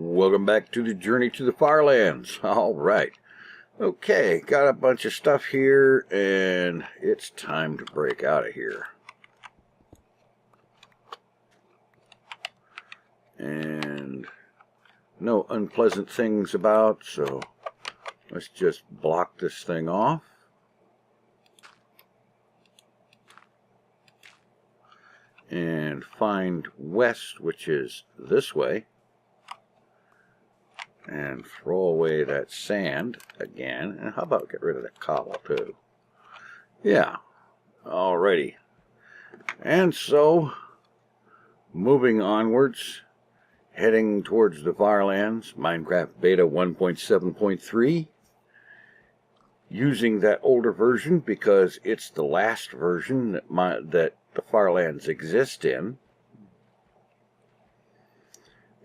Welcome back to the Journey to the FarLands. All right. Okay, got a bunch of stuff here, and it's time to break out of here. And no unpleasant things about, so let's just block this thing off. And find west, which is this way. And throw away that sand again. And how about get rid of that cobble too? Yeah. Alrighty. And so, moving onwards, heading towards the FarLands, Minecraft Beta 1.7.3. Using that older version because it's the last version that the FarLands exist in.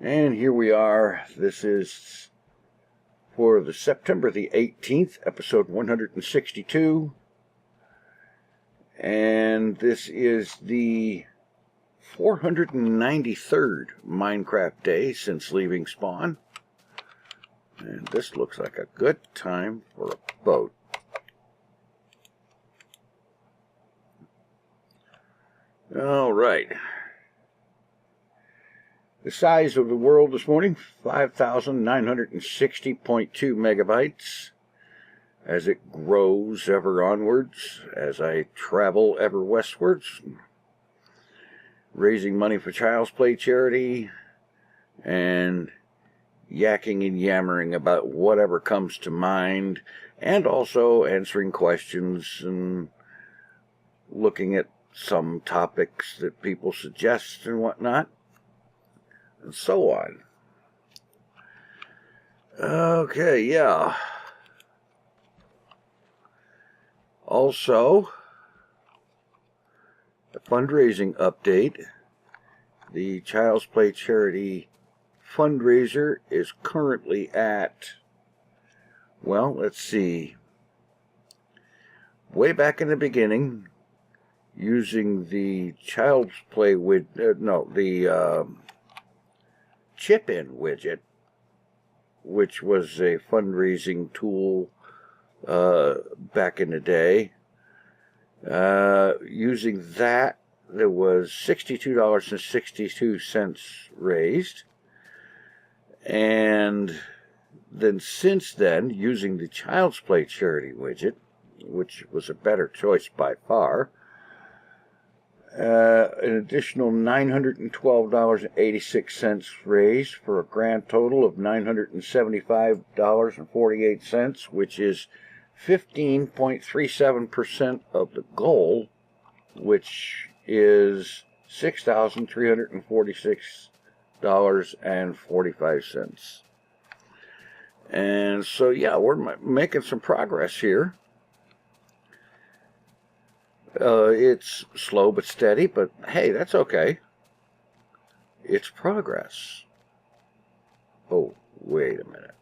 And here we are. This is for the September the 18th, episode 162. And this is the 493rd Minecraft day since leaving spawn. And this looks like a good time for a boat. All right. The size of the world this morning, 5,960.2 megabytes. As it grows ever onwards, as I travel ever westwards, raising money for Child's Play charity, and yakking and yammering about whatever comes to mind, and also answering questions and looking at some topics that people suggest and whatnot. And so on. Okay, yeah. Also, a fundraising update. The Child's Play charity fundraiser is currently at, well, let's see. Way back in the beginning, using the Child's Play chip-in widget, which was a fundraising tool back in the day. Using that, there was $62.62 raised. And then since then, using the Child's Play charity widget, which was a better choice by far, an additional $912.86 raised for a grand total of $975.48, which is 15.37% of the goal, which is $6,346.45. And so, yeah, we're making some progress here. It's slow but steady, but hey, that's okay. It's progress. Oh, wait a minute.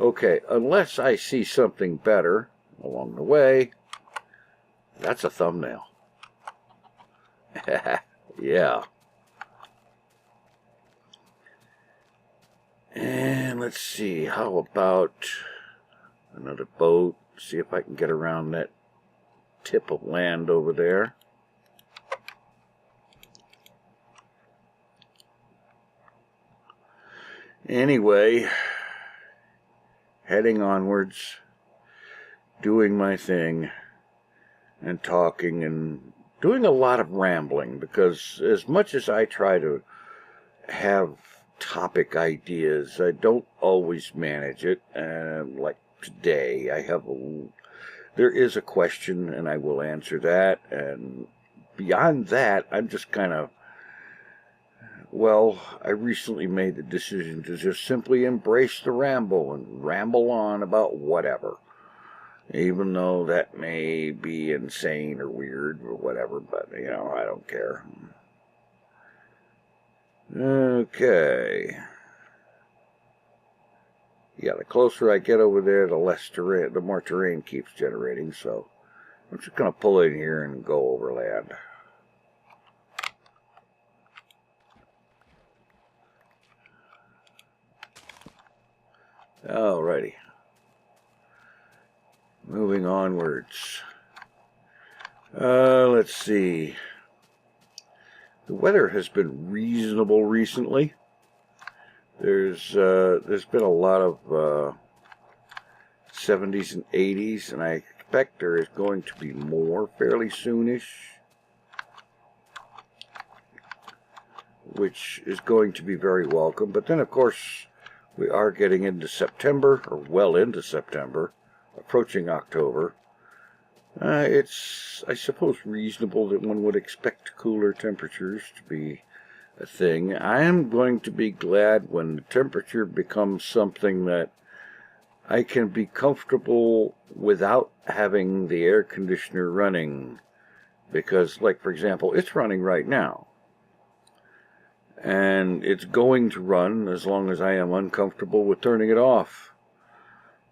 Okay, unless I see something better along the way, that's a thumbnail. Yeah. And let's see, how about another boat? See if I can get around that tip of land over there. Anyway, heading onwards, doing my thing, and talking and doing a lot of rambling, because as much as I try to have topic ideas, I don't always manage it. Like today, there is a question, and I will answer that, and beyond that, I'm just kind of, well, I recently made the decision to just simply embrace the ramble and ramble on about whatever, even though that may be insane or weird or whatever, but, you know, I don't care. Okay. Yeah, the closer I get over there, the more terrain keeps generating, so I'm just going to pull in here and go overland. Alrighty. Moving onwards. Let's see. The weather has been reasonable recently. There's been a lot of 70s and 80s, and I expect there is going to be more fairly soonish, which is going to be very welcome. But then, of course, we are getting into September, or well into September, approaching October. It's, I suppose, reasonable that one would expect cooler temperatures to be a thing. I am going to be glad when the temperature becomes something that I can be comfortable without having the air conditioner running. Because, like, for example, it's running right now. And it's going to run as long as I am uncomfortable with turning it off.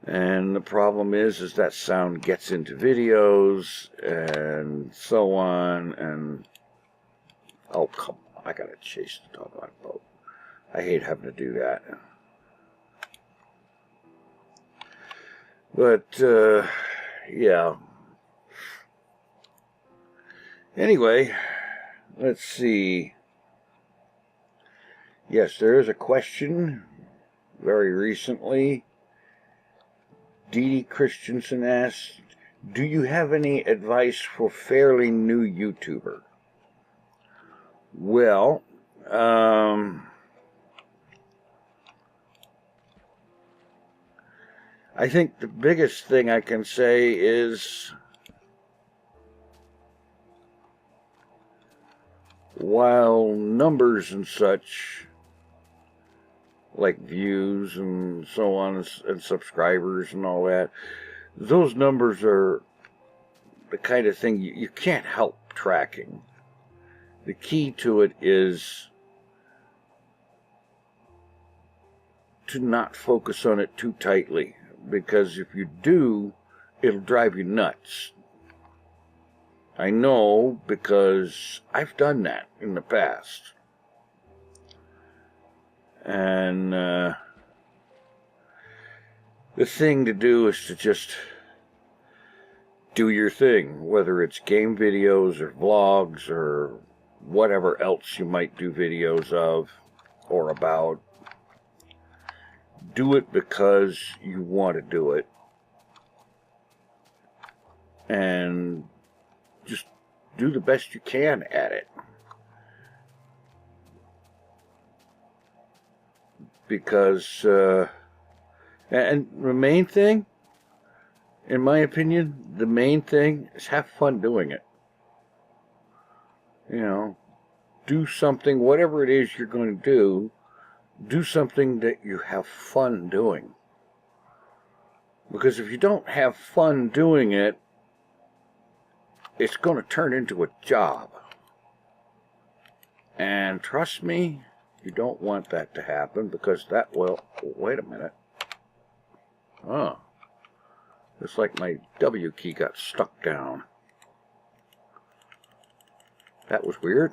And the problem is that sound gets into videos and so on, and oh, come on, I gotta chase the doggone boat. I hate having to do that. But, yeah. Anyway, let's see. Yes, there is a question very recently. Dee Dee Christensen asked, do you have any advice for fairly new YouTuber? Well, I think the biggest thing I can say is, while numbers and such, like views and so on, and subscribers and all that, those numbers are the kind of thing you can't help tracking. The key to it is to not focus on it too tightly, because if you do, it'll drive you nuts. I know, because I've done that in the past. And the thing to do is to just do your thing, whether it's game videos or vlogs or whatever else you might do videos of or about. Do it because you want to do it. And just do the best you can at it. Because, and the main thing, in my opinion, the main thing is have fun doing it. You know, do something, whatever it is you're going to do something that you have fun doing. Because if you don't have fun doing it, it's going to turn into a job. And trust me, you don't want that to happen, because that will... Wait a minute. Oh. Looks like my W key got stuck down. That was weird.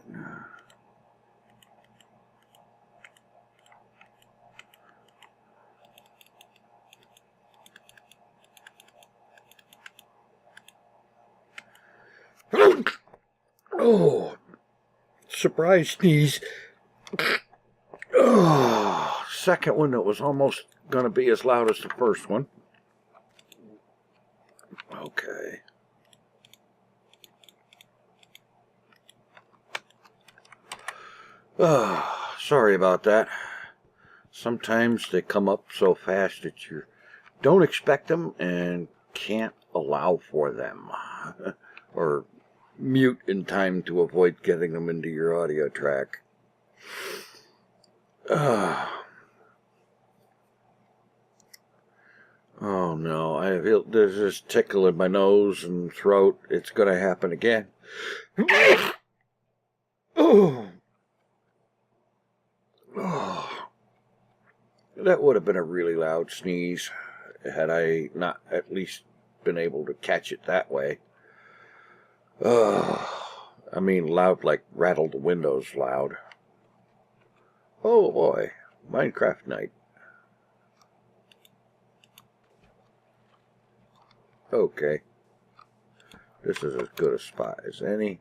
Oh. Surprise sneeze. Oh, second one that was almost going to be as loud as the first one. Okay. Oh, sorry about that. Sometimes they come up so fast that you don't expect them and can't allow for them. Or mute in time to avoid getting them into your audio track. Oh no, I feel there's this tickle in my nose and throat. It's going to happen again. Oh. Oh. That would have been a really loud sneeze had I not at least been able to catch it that way. I mean loud like rattle the windows loud. Oh boy, Minecraft night. Okay. This is as good a spot as any.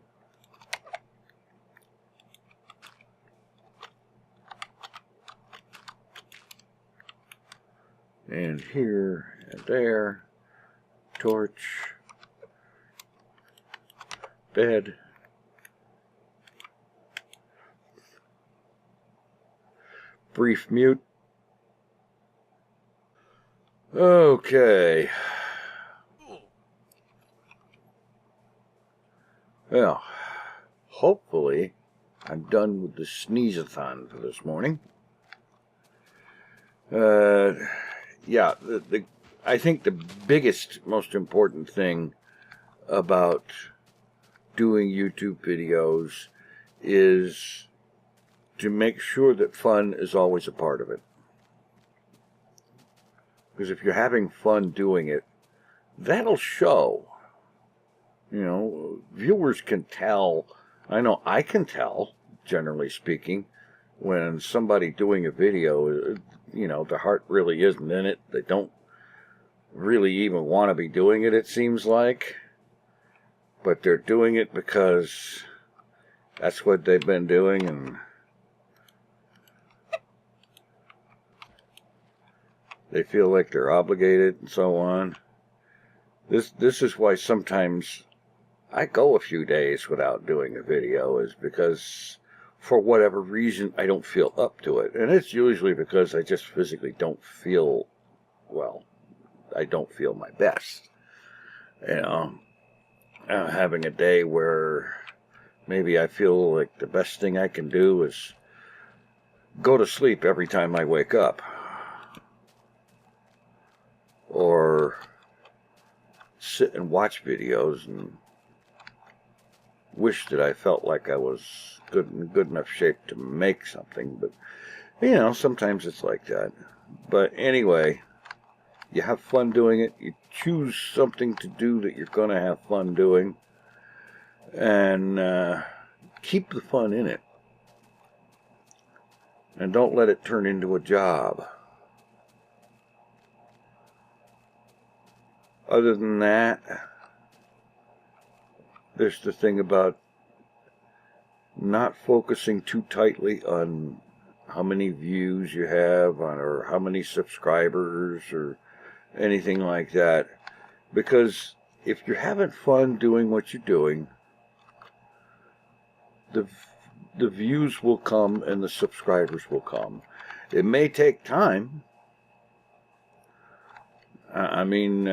And here and there. Torch. Bed. Brief mute. Okay. Well, hopefully I'm done with the sneeze-a-thon for this morning. Yeah, I think the biggest, most important thing about doing YouTube videos is to make sure that fun is always a part of it. Because if you're having fun doing it, that'll show. You know, viewers can tell. I know I can tell, generally speaking, when somebody doing a video, you know, their heart really isn't in it. They don't really even want to be doing it, it seems like. But they're doing it because that's what they've been doing, and they feel like they're obligated and so on. This is why sometimes I go a few days without doing a video, is because for whatever reason I don't feel up to it. And it's usually because I just physically don't feel, well, I don't feel my best. You know, having a day where maybe I feel like the best thing I can do is go to sleep every time I wake up. Or sit and watch videos and wish that I felt like I was in good enough shape to make something. But, you know, sometimes it's like that. But anyway, you have fun doing it. You choose something to do that you're going to have fun doing. And keep the fun in it. And don't let it turn into a job. Other than that, there's the thing about not focusing too tightly on how many views you have on, or how many subscribers or anything like that. Because if you're having fun doing what you're doing, the views will come and the subscribers will come. It may take time. I mean,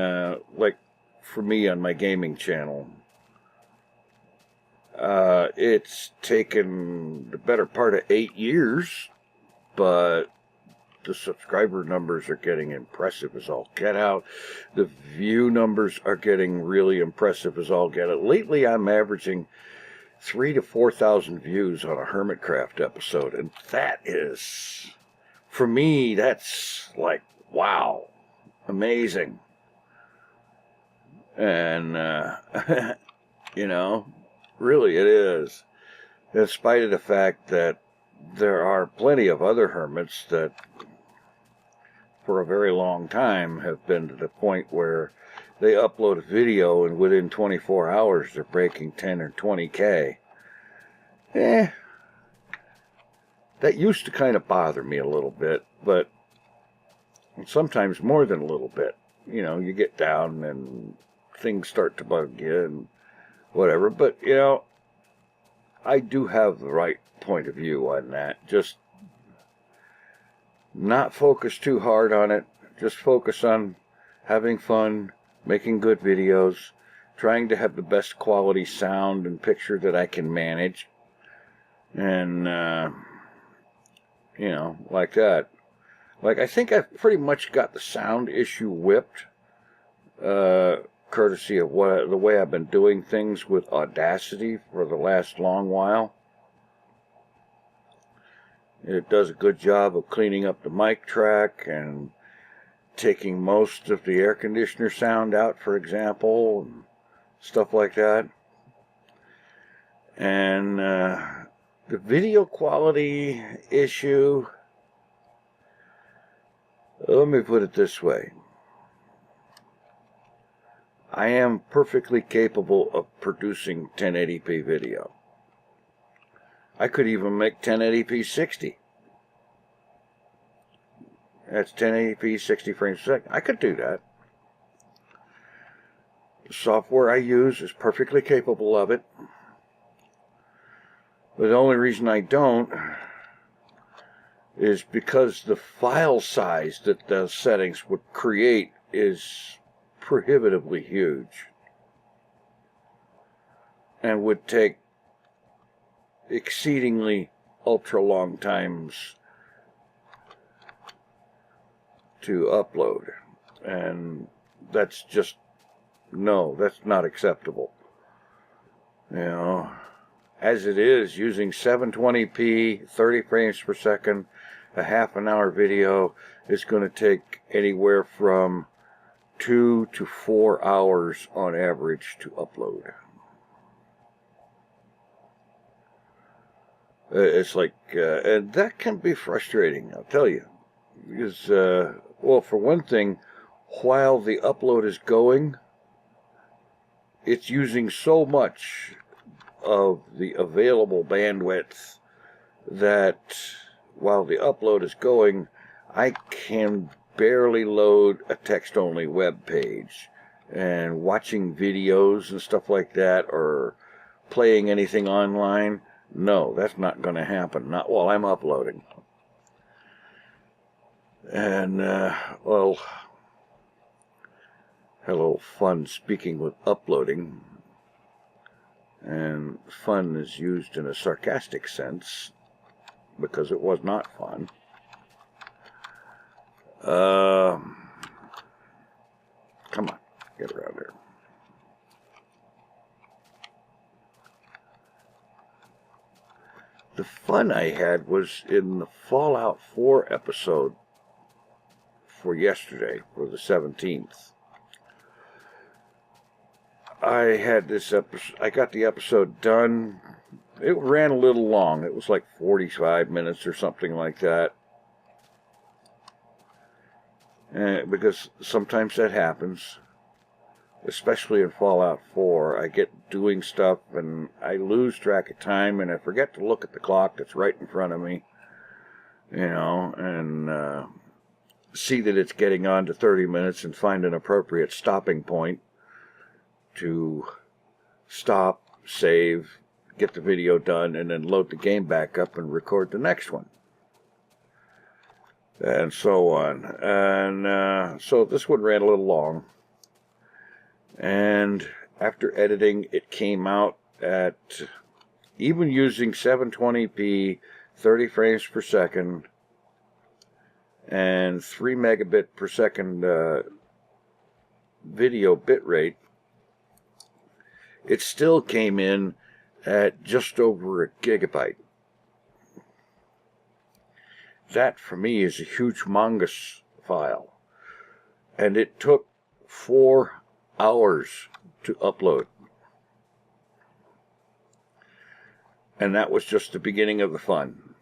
like for me on my gaming channel, it's taken the better part of 8 years, but the subscriber numbers are getting impressive as all get out. The view numbers are getting really impressive as all get out. Lately, I'm averaging 3,000 to 4,000 views on a Hermitcraft episode, and that is, for me, that's like, wow. Amazing. And, you know, really it is. In spite of the fact that there are plenty of other hermits that for a very long time have been to the point where they upload a video and within 24 hours they're breaking 10 or 20K. That used to kind of bother me a little bit, but sometimes more than a little bit. You know, you get down and things start to bug you and whatever. But, you know, I do have the right point of view on that. Just not focus too hard on it. Just focus on having fun, making good videos, trying to have the best quality sound and picture that I can manage. And, you know, like that. Like, I think I've pretty much got the sound issue whipped, courtesy of the way I've been doing things with Audacity for the last long while. It does a good job of cleaning up the mic track and taking most of the air conditioner sound out, for example, and stuff like that. And the video quality issue, let me put it this way. I am perfectly capable of producing 1080p video. I could even make 1080p 60. That's 1080p 60 frames per second. I could do that. The software I use is perfectly capable of it. But the only reason I don't is because the file size that the settings would create is prohibitively huge and would take exceedingly ultra long times to upload, and that's just, no, that's not acceptable. You know, as it is, using 720p 30 frames per second, a half an hour video is going to take anywhere from 2 to 4 hours on average to upload. It's like, and that can be frustrating, I'll tell you. Because, well, for one thing, while the upload is going, it's using so much of the available bandwidth that while the upload is going, I can barely load a text-only web page. And watching videos and stuff like that, or playing anything online, no, that's not going to happen. Not while I'm uploading. And, well, hello, fun, speaking with uploading. And fun is used in a sarcastic sense, because it was not fun. Come on, get around here. The fun I had was in the Fallout 4 episode for yesterday, for the 17th. I had this episode, I got the episode done. It ran a little long. It was like 45 minutes or something like that. Because sometimes that happens. Especially in Fallout 4, I get doing stuff and I lose track of time and I forget to look at the clock that's right in front of me, you know, and see that it's getting on to 30 minutes and find an appropriate stopping point to stop, save, get the video done, and then load the game back up and record the next one. And so on. And so this one ran a little long. And after editing, it came out at, even using 720p 30 frames per second and 3 megabit per second video bitrate, it still came in at just over a gigabyte. That for me is a humongous file. And it took 4 hours to upload. And that was just the beginning of the fun.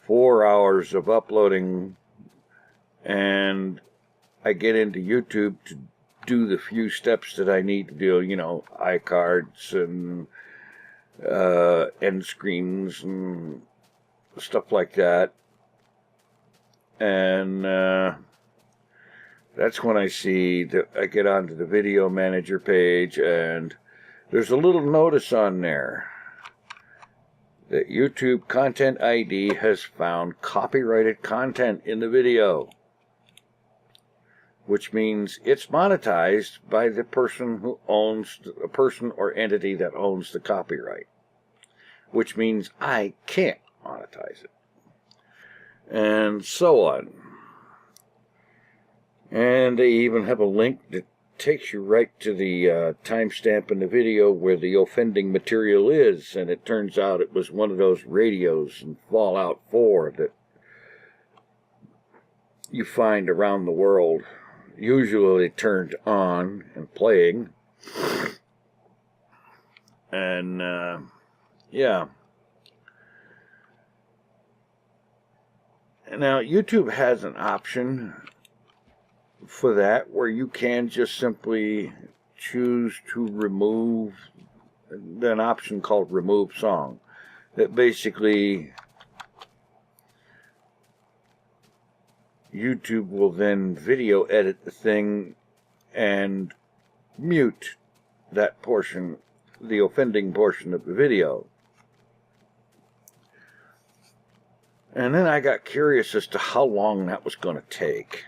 4 hours of uploading, and I get into YouTube to do the few steps that I need to do, you know, iCards and end screens and stuff like that. And that's when I see that I get onto the video manager page, and there's a little notice on there that YouTube Content ID has found copyrighted content in the video, which means it's monetized by the person who owns, a person or entity that owns the copyright, which means I can't monetize it, and so on. And they even have a link that takes you right to the timestamp in the video where the offending material is, and it turns out it was one of those radios in Fallout 4 that you find around the world, usually turned on and playing. And yeah. Now YouTube has an option for that where you can just simply choose to remove an option called remove song that basically YouTube will then video edit the thing and mute that portion, the offending portion of the video. And then I got curious as to how long that was going to take.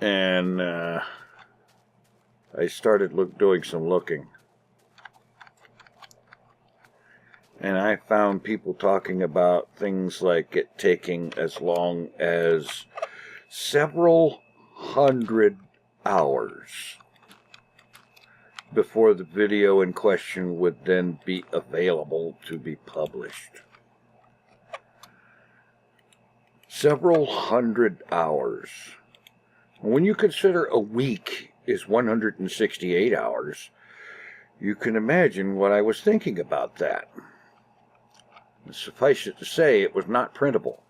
And I started doing some looking. And I found people talking about things like it taking as long as several hundred hours before the video in question would then be available to be published. Several hundred hours. When you consider a week is 168 hours, you can imagine what I was thinking about that. Suffice it to say, it was not printable.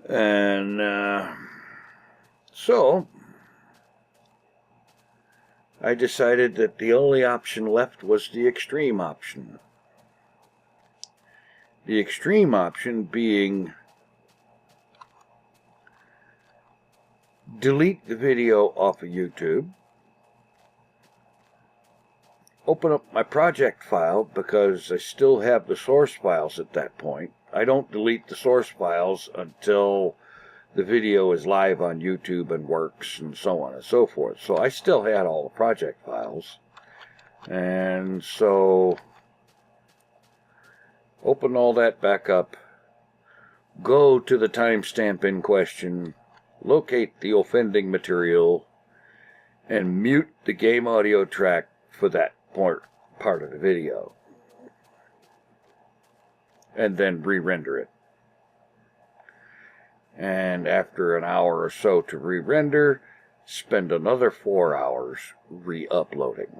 And so I decided that the only option left was the extreme option. The extreme option being delete the video off of YouTube, open up my project file because I still have the source files at that point. I don't delete the source files until the video is live on YouTube and works and so on and so forth. So I still had all the project files. And so open all that back up, go to the timestamp in question, locate the offending material, and mute the game audio track for that part of the video. And then re-render it. And after an hour or so to re-render, spend another 4 hours re-uploading.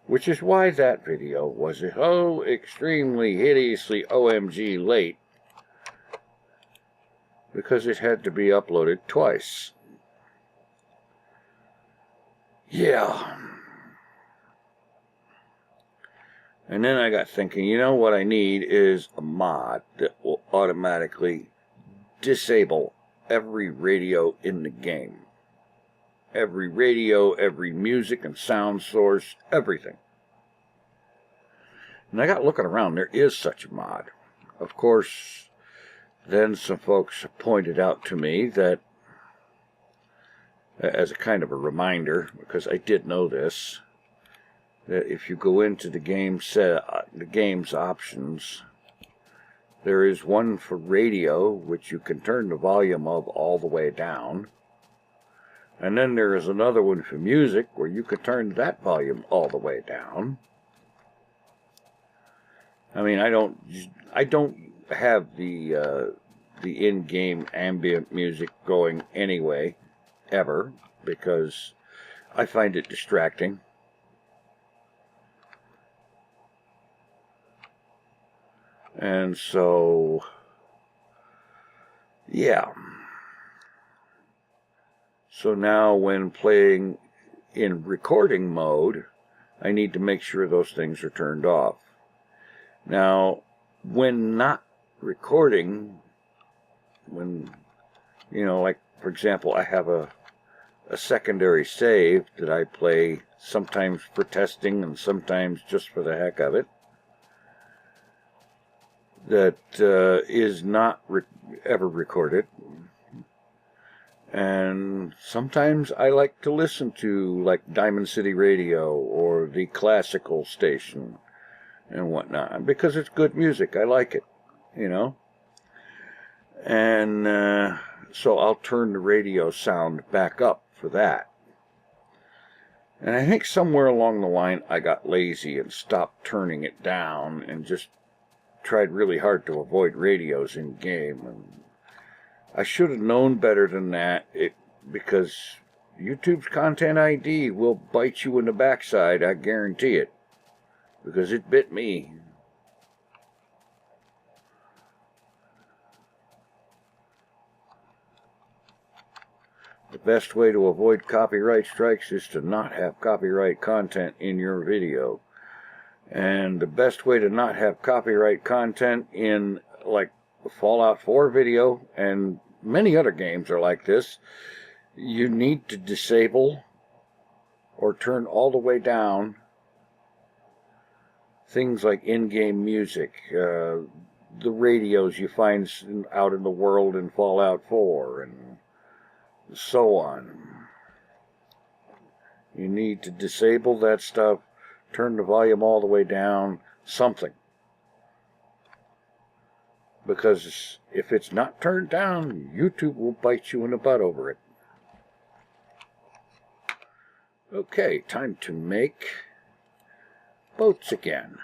Which is why that video was so extremely hideously OMG late. Because it had to be uploaded twice. Yeah. And then I got thinking, you know what I need is a mod that will automatically disable every radio in the game. Every radio, every music and sound source, everything. And I got looking around, there is such a mod. Of course, then some folks pointed out to me that, as a kind of a reminder, because I did know this, that if you go into the game's options, there is one for radio, which you can turn the volume of all the way down. And then there is another one for music, where you can turn that volume all the way down. I mean, I don't have the in-game ambient music going anyway, ever, because I find it distracting. And so, yeah. So now when playing in recording mode, I need to make sure those things are turned off. Now, when not recording, when, you know, like, for example, I have a secondary save that I play sometimes for testing and sometimes just for the heck of it, that is not ever recorded. And sometimes I like to listen to, like, Diamond City Radio or the classical station and whatnot, because it's good music. I like it, you know. And so I'll turn the radio sound back up for that. And I think somewhere along the line I got lazy and stopped turning it down and just tried really hard to avoid radios in game. And I should have known better than that, because YouTube's Content ID will bite you in the backside, I guarantee it. Because it bit me. best way to avoid copyright strikes is to not have copyright content in your video. And the best way to not have copyright content in, like, Fallout 4 video, and many other games are like this, you need to disable or turn all the way down things like in-game music, the radios you find out in the world in Fallout 4, and so on. You need to disable that stuff, turn the volume all the way down, something. Because if it's not turned down, YouTube will bite you in the butt over it. Okay, time to make boats again.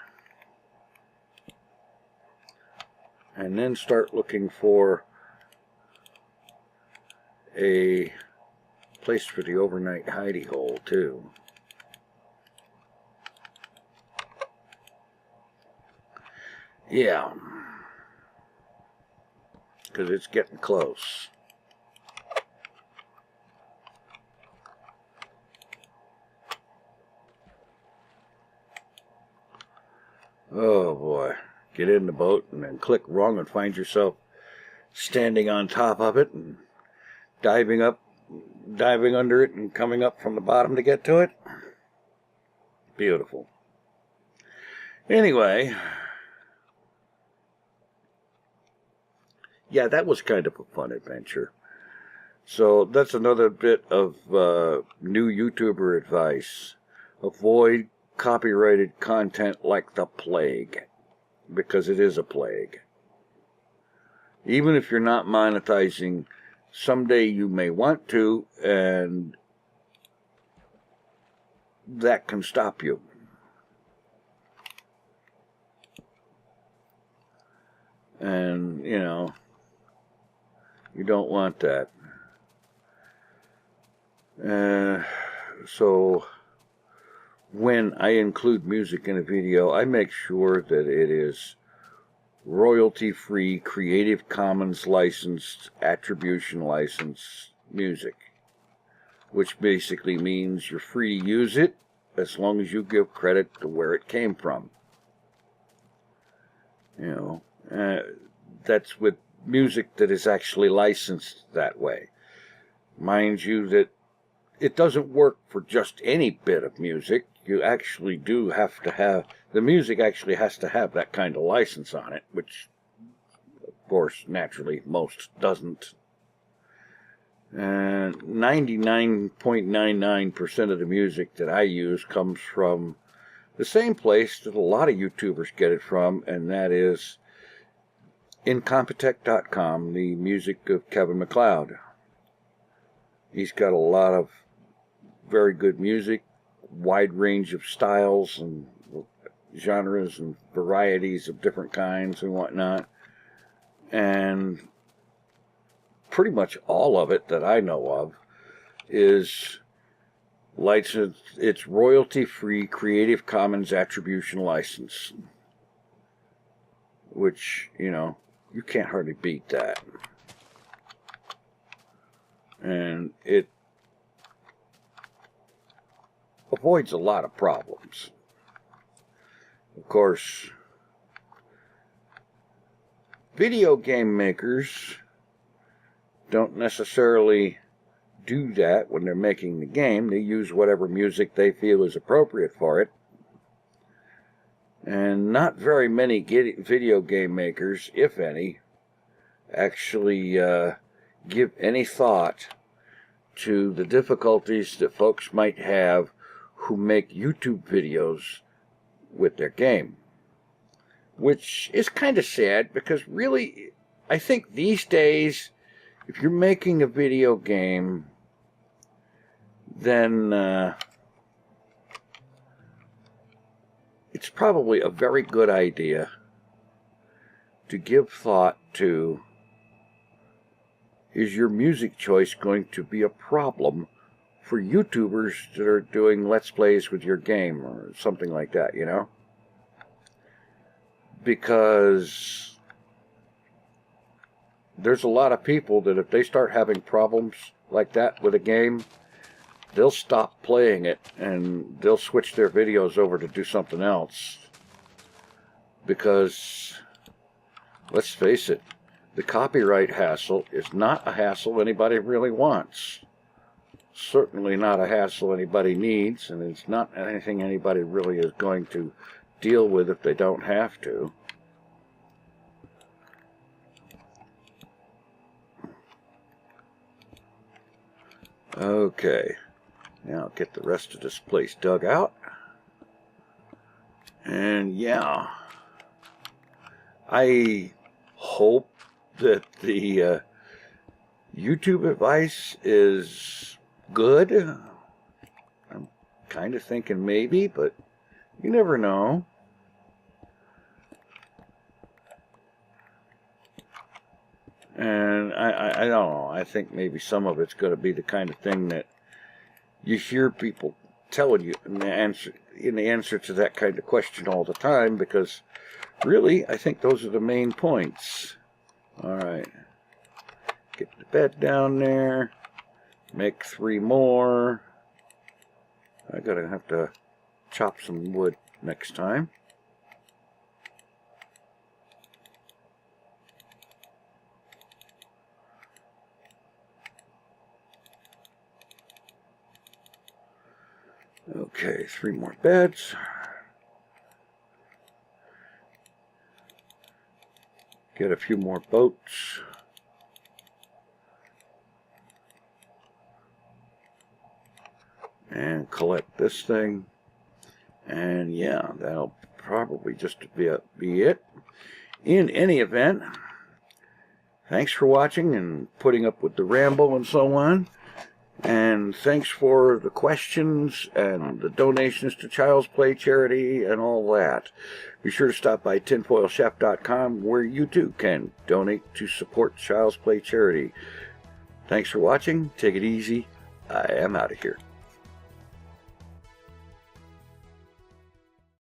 And then start looking for a place for the overnight hidey hole too. Yeah, because it's getting close. Oh boy, get in the boat and then click wrong and find yourself standing on top of it and diving under it and coming up from the bottom to get to it. Beautiful. Anyway, yeah, that was kind of a fun adventure. So that's another bit of new YouTuber advice. Avoid copyrighted content like the plague, because it is a plague. Even if you're not monetizing, someday you may want to, and that can stop you. And, you know, you don't want that. So when I include music in a video, I make sure that it is royalty-free, Creative Commons licensed, attribution licensed music, which basically means you're free to use it as long as you give credit to where it came from. You know, that's with music that is actually licensed that way. Mind you that it doesn't work for just any bit of music. You actually do have to have, the music actually has to have that kind of license on it, which, of course, naturally, most doesn't. And 99.99% of the music that I use comes from the same place that a lot of YouTubers get it from, and that is Incompetech.com, the music of Kevin MacLeod. He's got a lot of very good music, wide range of styles and genres and varieties of different kinds and whatnot. And pretty much all of it that I know of is licensed. It's royalty-free Creative Commons attribution license, which, you know, you can't hardly beat that. And it avoids a lot of problems. Of course, video game makers don't necessarily do that when they're making the game. They use whatever music they feel is appropriate for it. And not very many video game makers, if any, actually give any thought to the difficulties that folks might have who make YouTube videos with their game. Which is kind of sad, because really, I think these days, if you're making a video game, then it's probably a very good idea to give thought to, is your music choice going to be a problem for YouTubers that are doing Let's Plays with your game or something like that, you know? Because there's a lot of people that if they start having problems like that with a game, they'll stop playing it and they'll switch their videos over to do something else. Because, let's face it, the copyright hassle is not a hassle anybody really wants. Certainly not a hassle anybody needs, and it's not anything anybody really is going to deal with if they don't have to. Okay, now get the rest of this place dug out. And yeah, I hope that the YouTube advice is good. I'm kind of thinking maybe, but you never know. And I don't know. I think maybe some of it's going to be the kind of thing that you hear people telling you in the answer to that kind of question all the time, because really, I think those are the main points. All right. Get the bed down there. Make 3 more. I'm going to have to chop some wood next time. Okay, 3 more beds. Get a few more boats. And collect this thing. And yeah, that'll probably just be it. In any event, thanks for watching and putting up with the ramble and so on. And thanks for the questions and the donations to Child's Play charity and all that. Be sure to stop by TinFoilChef.com, where you too can donate to support Child's Play charity. Thanks for watching. Take it easy. I am out of here.